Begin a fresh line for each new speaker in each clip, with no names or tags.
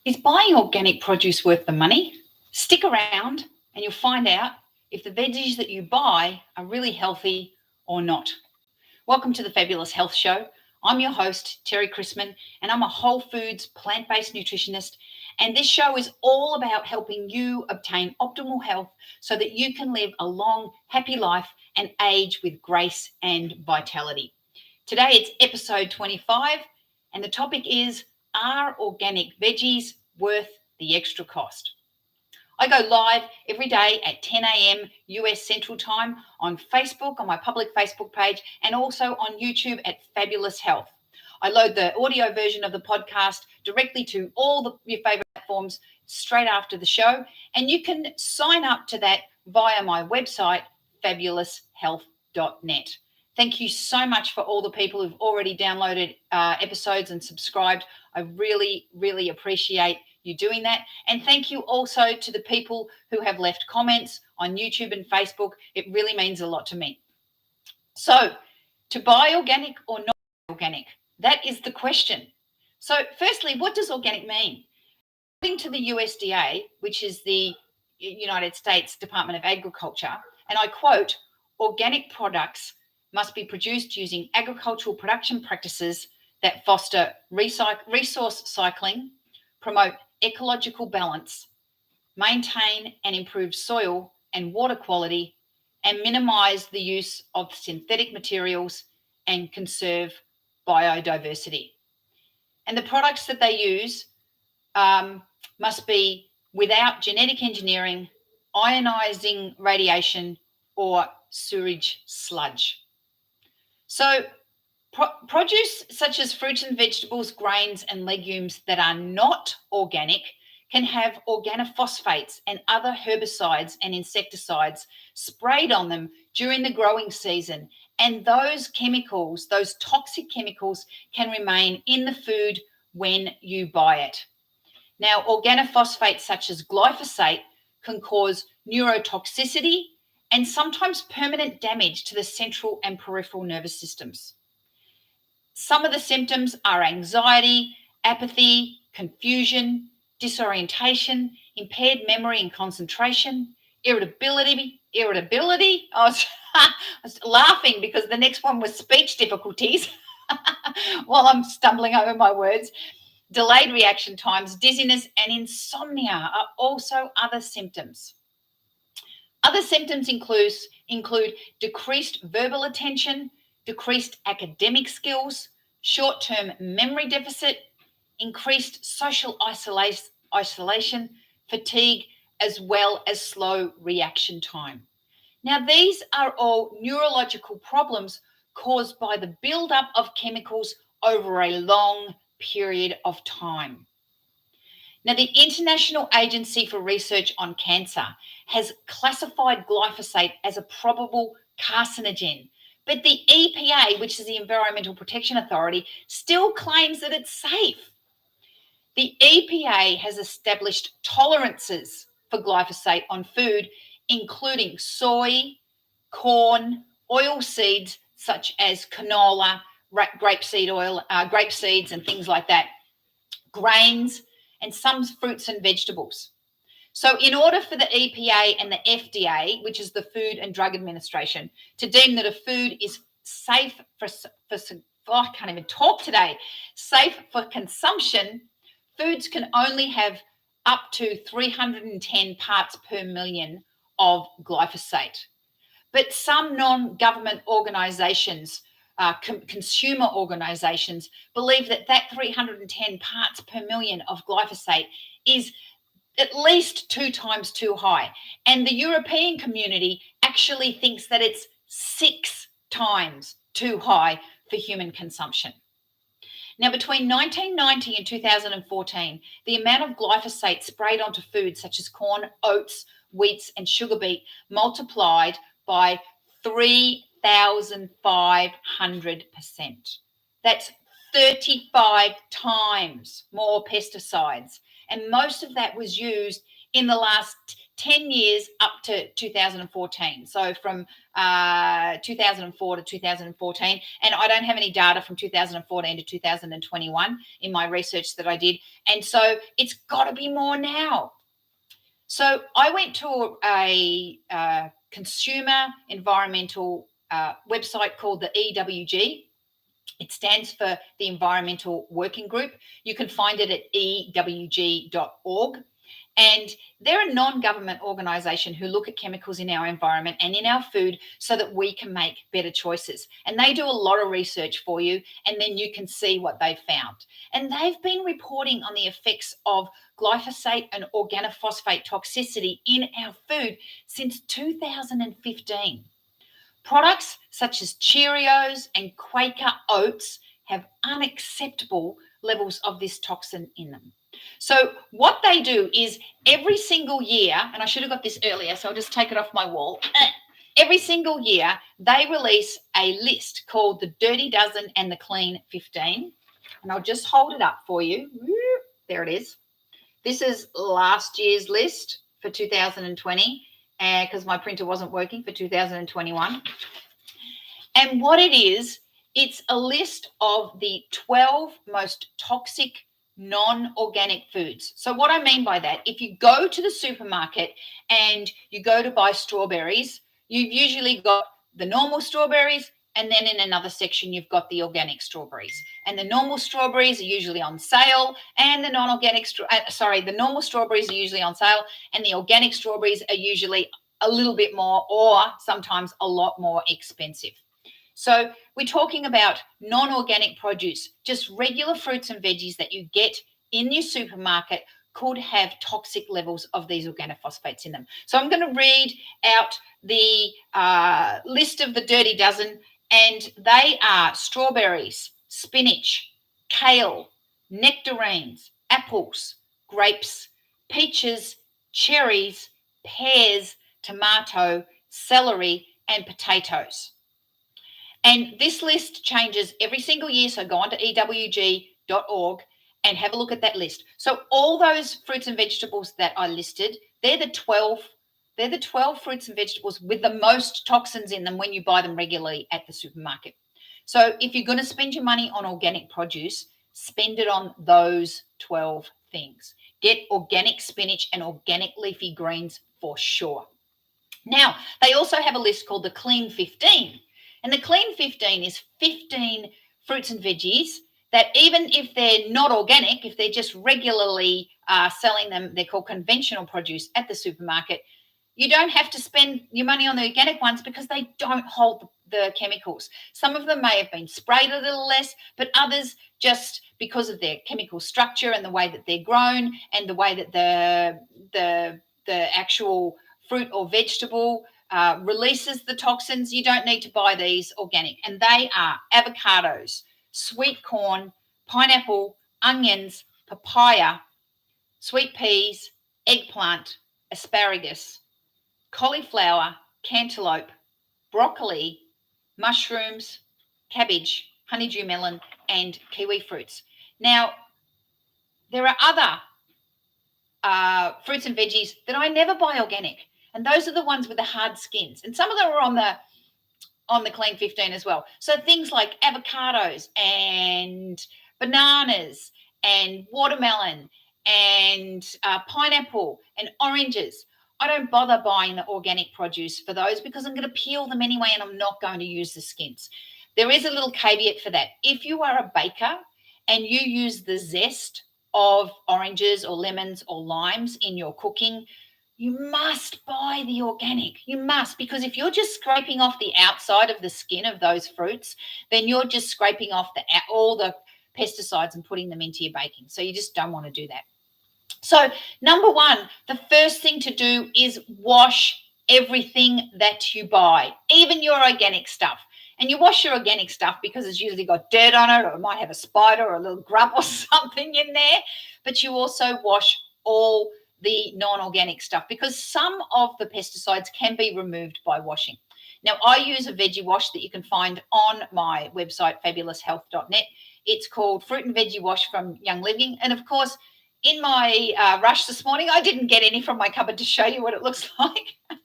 Is buying organic produce worth the money? Stick around and you'll find out if the veggies that you buy are really healthy or not. Welcome to the Fabulous Health Show. I'm your host, Terry Chrisman, and I'm a whole foods, plant-based nutritionist. And this show is all about helping you obtain optimal health so that you can live a long, happy life and age with grace and vitality. Today it's episode 25, and the topic is, are organic veggies worth the extra cost? I go live every day at 10 a.m. US Central Time on Facebook, on my public Facebook page, and also on YouTube at Fabulous Health. I load the audio version of the podcast directly to all your favorite platforms straight after the show, and you can sign up to that via my website, fabuloushealth.net. Thank you so much for all the people who've already downloaded episodes and subscribed. I really, really appreciate you doing that. And thank you also to the people who have left comments on YouTube and Facebook. It really means a lot to me. So, to buy organic or not organic? That is the question. So, firstly, what does organic mean? According to the USDA, which is the United States Department of Agriculture, and I quote, organic products must be produced using agricultural production practices that foster resource cycling, promote ecological balance, maintain and improve soil and water quality, and minimize the use of synthetic materials and conserve biodiversity. And the products that they use must be without genetic engineering, ionizing radiation, or sewage sludge. So produce such as fruits and vegetables, grains and legumes that are not organic can have organophosphates and other herbicides and insecticides sprayed on them during the growing season. And those chemicals, those toxic chemicals, can remain in the food when you buy it. Now, organophosphates such as glyphosate can cause neurotoxicity and sometimes permanent damage to the central and peripheral nervous systems. Some of the symptoms are anxiety, apathy, confusion, disorientation, impaired memory and concentration, irritability. I was laughing because the next one was speech difficulties while I'm stumbling over my words. Delayed reaction times, dizziness, and insomnia are also other symptoms. Other symptoms include decreased verbal attention, decreased academic skills, short-term memory deficit, increased social isolation, fatigue, as well as slow reaction time. Now, these are all neurological problems caused by the buildup of chemicals over a long period of time. Now, the International Agency for Research on Cancer has classified glyphosate as a probable carcinogen, but the EPA, which is the Environmental Protection Authority, still claims that it's safe. The EPA has established tolerances for glyphosate on food, including soy, corn, oil seeds such as canola, grape seeds and things like that, grains, and some fruits and vegetables. So in order for the EPA and the FDA, which is the Food and Drug Administration, to deem that a food is safe I can't even talk today, safe for consumption, foods can only have up to 310 parts per million of glyphosate. But some non-government organisations, consumer organisations, believe that 310 parts per million of glyphosate is at least 2 times too high. And the European community actually thinks that it's 6 times too high for human consumption. Now, between 1990 and 2014, the amount of glyphosate sprayed onto foods such as corn, oats, wheats, and sugar beet multiplied by 3,500%. That's 35 times more pesticides. And most of that was used in the last 10 years up to 2014. So from 2004 to 2014. And I don't have any data from 2014 to 2021 in my research that I did. And so it's got to be more now. So I went to a consumer environmental website called the EWG. It stands for the Environmental Working Group. You can find it at ewg.org. And they're a non-government organisation who look at chemicals in our environment and in our food so that we can make better choices. And they do a lot of research for you, and then you can see what they've found. And they've been reporting on the effects of glyphosate and organophosphate toxicity in our food since 2015. Products such as Cheerios and Quaker Oats have unacceptable levels of this toxin in them. So what they do is every single year, and I should have got this earlier, so I'll just take it off my wall. Every single year, they release a list called the Dirty Dozen and the Clean 15. And I'll just hold it up for you. There it is. This is last year's list for 2020, because my printer wasn't working for 2021. And what it is, it's a list of the 12 most toxic non-organic foods. So what I mean by that, if you go to the supermarket and you go to buy strawberries, you've usually got the normal strawberries, and then in another section you've got the organic strawberries. And the normal strawberries are usually on sale, and the the normal strawberries are usually on sale, and the organic strawberries are usually a little bit more, or sometimes a lot more expensive. So we're talking about non-organic produce, just regular fruits and veggies that you get in your supermarket could have toxic levels of these organophosphates in them. So I'm going to read out the list of the Dirty Dozen, and they are strawberries, spinach, kale, nectarines, apples, grapes, peaches, cherries, pears, tomato, celery, and potatoes. And this list changes every single year. So go on to ewg.org and have a look at that list. So all those fruits and vegetables that I listed, they're the 12 fruits and vegetables with the most toxins in them when you buy them regularly at the supermarket. So if you're going to spend your money on organic produce, spend it on those 12 things. Get organic spinach and organic leafy greens for sure. Now, they also have a list called the Clean 15. And the Clean 15 is 15 fruits and veggies that, even if they're not organic, if they're just regularly selling them, they're called conventional produce at the supermarket, you don't have to spend your money on the organic ones because they don't hold the chemicals. Some of them may have been sprayed a little less, but others, just because of their chemical structure and the way that they're grown and the way that the actual fruit or vegetable releases the toxins, you don't need to buy these organic. And they are avocados, sweet corn, pineapple, onions, papaya, sweet peas, eggplant, asparagus, cauliflower, cantaloupe, broccoli, mushrooms, cabbage, honeydew melon, and kiwi fruits. Now, there are other fruits and veggies that I never buy organic. And those are the ones with the hard skins. And some of them are on the Clean 15 as well. So things like avocados and bananas and watermelon and pineapple and oranges. I don't bother buying the organic produce for those because I'm going to peel them anyway, and I'm not going to use the skins. There is a little caveat for that. If you are a baker and you use the zest of oranges or lemons or limes in your cooking, you must buy the organic. You must, because if you're just scraping off the outside of the skin of those fruits, then you're just scraping off all the pesticides and putting them into your baking. So you just don't want to do that. So number one, the first thing to do is wash everything that you buy, even your organic stuff. And you wash your organic stuff because it's usually got dirt on it, or it might have a spider or a little grub or something in there. But you also wash all the non-organic stuff because some of the pesticides can be removed by washing. Now, I use a veggie wash that you can find on my website, fabuloushealth.net. It's called Fruit and Veggie Wash from Young Living. And of course, in my rush this morning, I didn't get any from my cupboard to show you what it looks like. But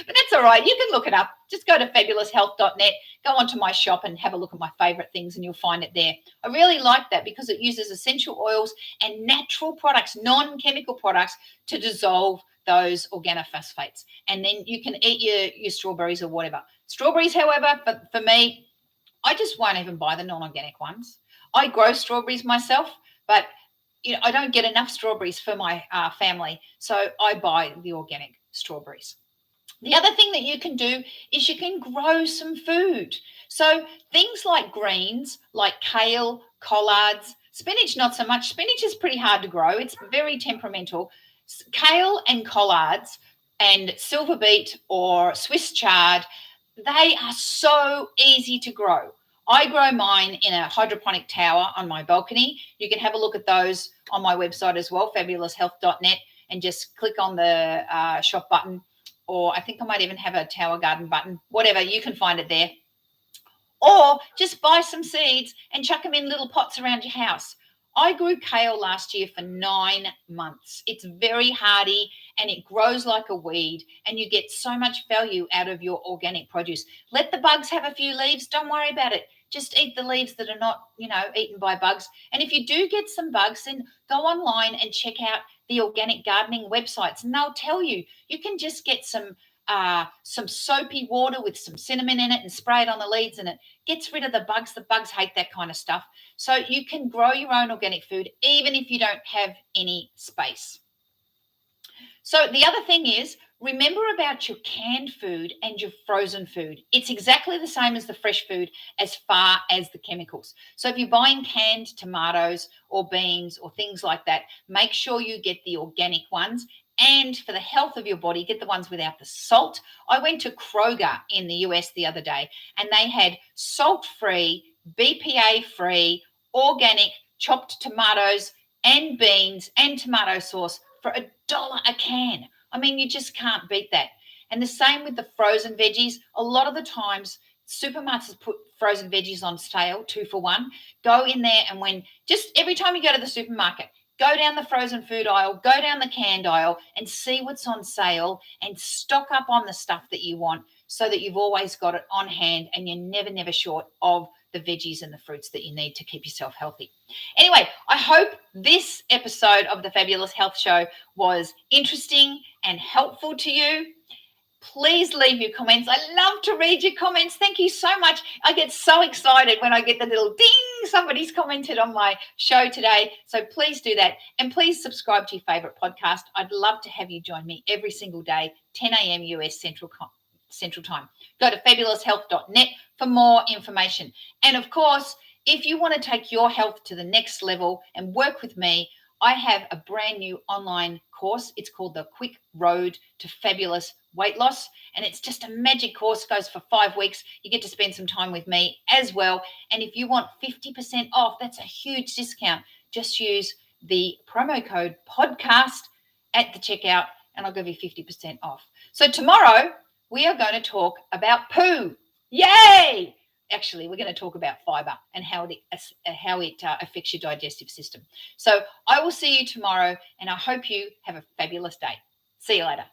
that's all right. You can look it up. Just go to fabuloushealth.net, go onto my shop and have a look at my favorite things, and you'll find it there. I really like that because it uses essential oils and natural products, non-chemical products, to dissolve those organophosphates. And then you can eat your strawberries or whatever. Strawberries, however, for me, I just won't even buy the non-organic ones. I grow strawberries myself, but I don't get enough strawberries for my family, so I buy the organic strawberries. The other thing that you can do is you can grow some food. So things like greens, like kale, collards, spinach, not so much. Spinach is pretty hard to grow. It's very temperamental. Kale and collards and silver beet or Swiss chard, they are so easy to grow. I grow mine in a hydroponic tower on my balcony. You can have a look at those on my website as well, fabuloushealth.net, and just click on the shop button. Or I think I might even have a tower garden button, whatever, you can find it there. Or just buy some seeds and chuck them in little pots around your house. I grew kale last year for 9 months. It's very hardy and it grows like a weed, and you get so much value out of your organic produce. Let the bugs have a few leaves. Don't worry about it. Just eat the leaves that are not, eaten by bugs. And if you do get some bugs, then go online and check out the organic gardening websites, and they'll tell you. You can just get some soapy water with some cinnamon in it and spray it on the leaves, and it gets rid of the bugs. The bugs hate that kind of stuff. So you can grow your own organic food even if you don't have any space. So the other thing is, remember about your canned food and your frozen food. It's exactly the same as the fresh food as far as the chemicals. So if you're buying canned tomatoes or beans or things like that, make sure you get the organic ones. And for the health of your body, get the ones without the salt. I went to Kroger in the US the other day, and they had salt-free, BPA-free, organic chopped tomatoes and beans and tomato sauce for $1 a can. I mean, you just can't beat that. And the same with the frozen veggies. A lot of the times, supermarkets put frozen veggies on sale, 2 for 1. Go in there, and just every time you go to the supermarket, go down the frozen food aisle, go down the canned aisle, and see what's on sale and stock up on the stuff that you want, so that you've always got it on hand and you're never short of the veggies and the fruits that you need to keep yourself healthy. Anyway, I hope this episode of the Fabulous Health Show was interesting and helpful to you. Please leave your comments. I love to read your comments. Thank you so much. I get so excited when I get the little ding, somebody's commented on my show today. So please do that. And please subscribe to your favorite podcast. I'd love to have you join me every single day, 10 a.m. US Central Time. Go to fabuloushealth.net for more information. And of course, if you want to take your health to the next level and work with me, I have a brand new online course. It's called the Quick Road to Fabulous Weight Loss. And it's just a magic course. It goes for 5 weeks. You get to spend some time with me as well. And if you want 50% off, that's a huge discount. Just use the promo code podcast at the checkout, and I'll give you 50% off. So tomorrow we are going to talk about poo. Yay! Actually, we're going to talk about fiber and how it affects your digestive system. So I will see you tomorrow, and I hope you have a fabulous day. See you later.